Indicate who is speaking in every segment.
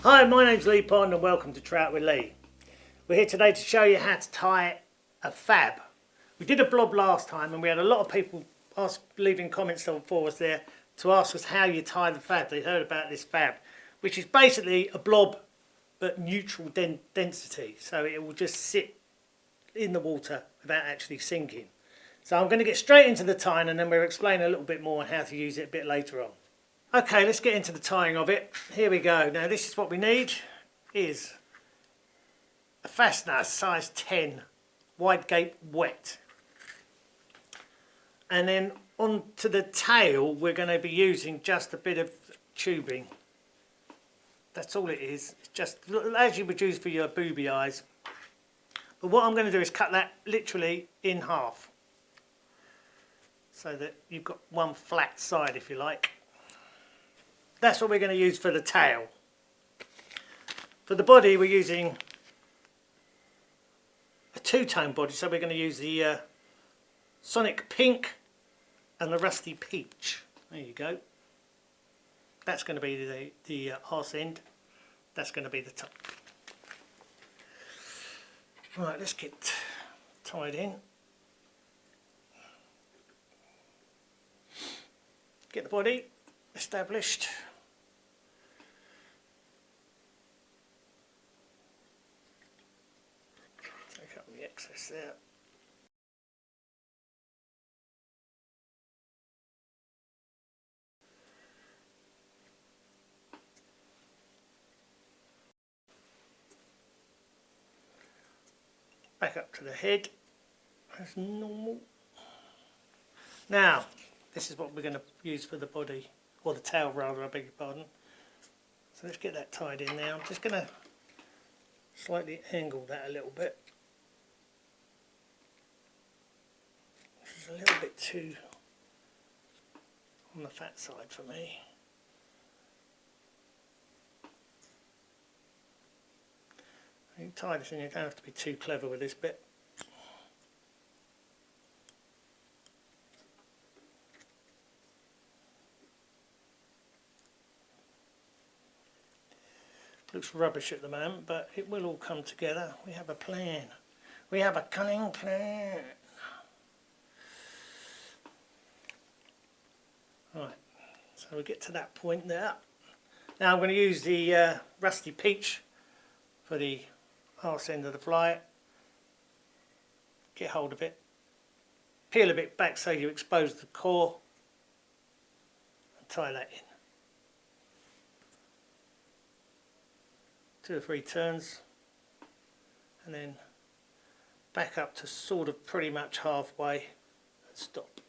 Speaker 1: Hi, my name's Lee Pond and welcome to Trout with Lee. We're here today to show you how to tie a F.A.B. We did a blob last time and we had a lot of people leaving comments for us there to ask us how you tie the F.A.B. They heard about this F.A.B, which is basically a blob but neutral density, so it will just sit in the water without actually sinking. So I'm going to get straight into the tying and then we'll explain a little bit more on how to use it a bit later on. Okay, let's get into the tying of it. Here we go. Now this is what we need, is a fastener size 10 wide gape wet. And then onto the tail we're going to be using just a bit of tubing. That's all it is. It's just as you would use for your booby eyes. But what I'm going to do is cut that literally in half, so that you've got one flat side, if you like. That's what we're going to use for the tail. For the body we're using a two-tone body, so we're going to use the Sonic Pink and the Rusty Peach. There you go. That's going to be the arse end. That's going to be the top. Right, let's get tied in. Get the body established. Take up the excess there. Back up to the head as normal. Now, this is what we're going to use for the body, or the tail rather, I beg your pardon. So let's get that tied in now. I'm just going to slightly angle that a little bit. This is a little bit too on the fat side for me. You can tie this in, you don't have to be too clever with this bit. Looks rubbish at the moment, but it will all come together. We have a plan. We have a cunning plan. Right, so we get to that point there. Now I'm going to use the Rusty Peach for the arse end of the fly. Get hold of it. Peel a bit back so you expose the core. And tie that in. 2 or 3 turns. And then back up to sort of pretty much halfway and stop.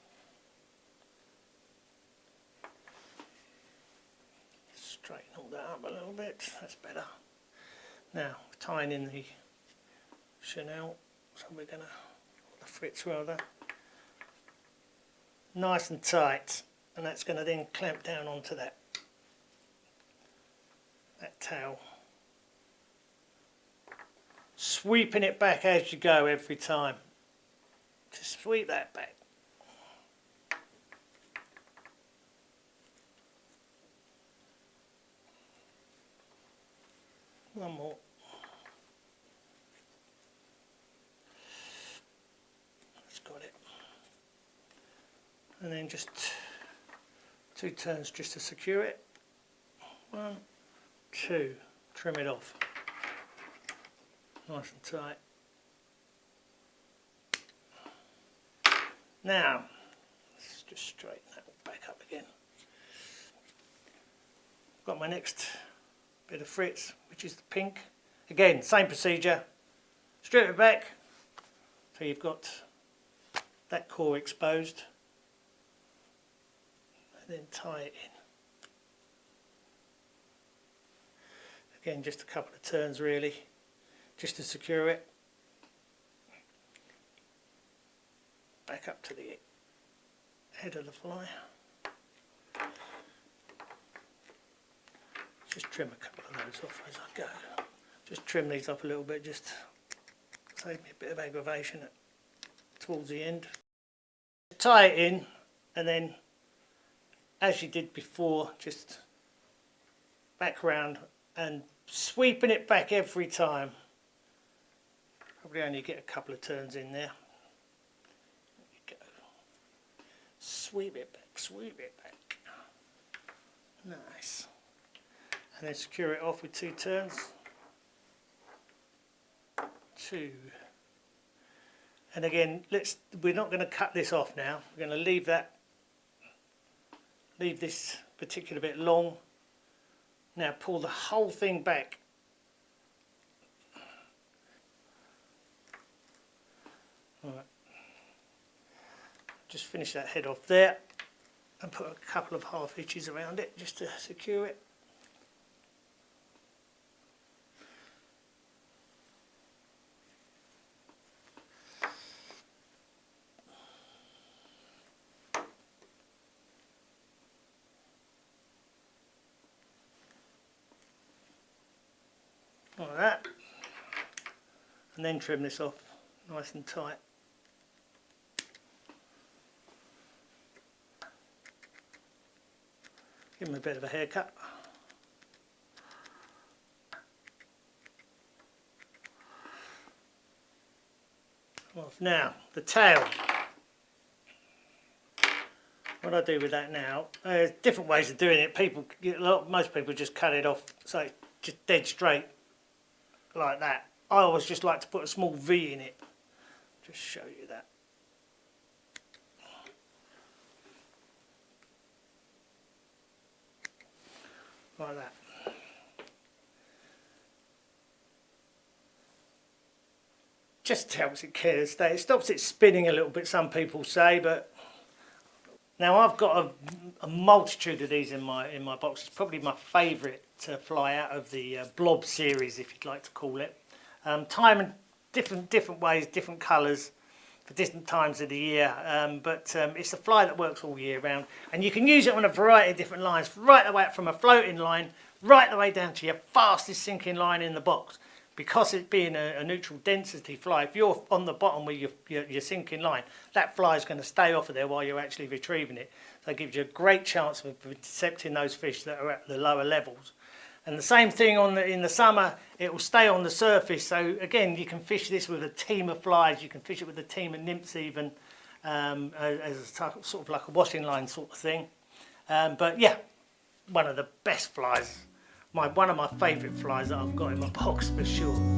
Speaker 1: Straighten all that up a little bit, that's better. Now, tying in the chenille, so we're going to, the fritz rather, nice and tight, and that's going to then clamp down onto that tail. Sweeping it back as you go every time. Just sweep that back. One more. That's got it. And then just 2 turns just to secure it. 1, 2. Trim it off. Nice and tight. Now, let's just straighten that back up again. Got my next bit of fritz, which is the pink. Again, same procedure. Strip it back so you've got that core exposed, and then tie it in. Again, just a couple of turns really, just to secure it. Back up to the head of the fly. Just trim a couple of those off as I go. Just trim these off a little bit, just save me a bit of aggravation towards the end. Tie it in, and then as you did before, just back round and sweeping it back every time. Probably only get a couple of turns in there. There you go. Sweep it back, sweep it back. Nice. And then secure it off with 2 turns. 2. And again, we're not going to cut this off now. We're going to leave this particular bit long. Now pull the whole thing back. Alright. Just finish that head off there and put a couple of half hitches around it just to secure it. Like that, and then trim this off nice and tight. Give him a bit of a haircut. Off. Now the tail. What I do with that now, there's different ways of doing it. Most people just cut it off so it's just dead straight like that. I always just like to put a small V in it. Just show you that. Like that. Just helps it clear the stay. It stops it spinning a little bit, some people say, but now I've got a multitude of these in my box. It's probably my favourite to fly out of the Blob series, if you'd like to call it. Time and different ways, different colours for different times of the year, but it's a fly that works all year round, and you can use it on a variety of different lines, right the way up from a floating line right the way down to your fastest sinking line in the box. Because it being a neutral density fly, if you're on the bottom with your sinking line, that fly is going to stay off of there while you're actually retrieving it. So it gives you a great chance of intercepting those fish that are at the lower levels. And the same thing in the summer, it will stay on the surface. So again, you can fish this with a team of flies. You can fish it with a team of nymphs even, as a sort of like a washing line sort of thing. But yeah, one of the best flies. One of my favourite flies that I've got in my box for sure.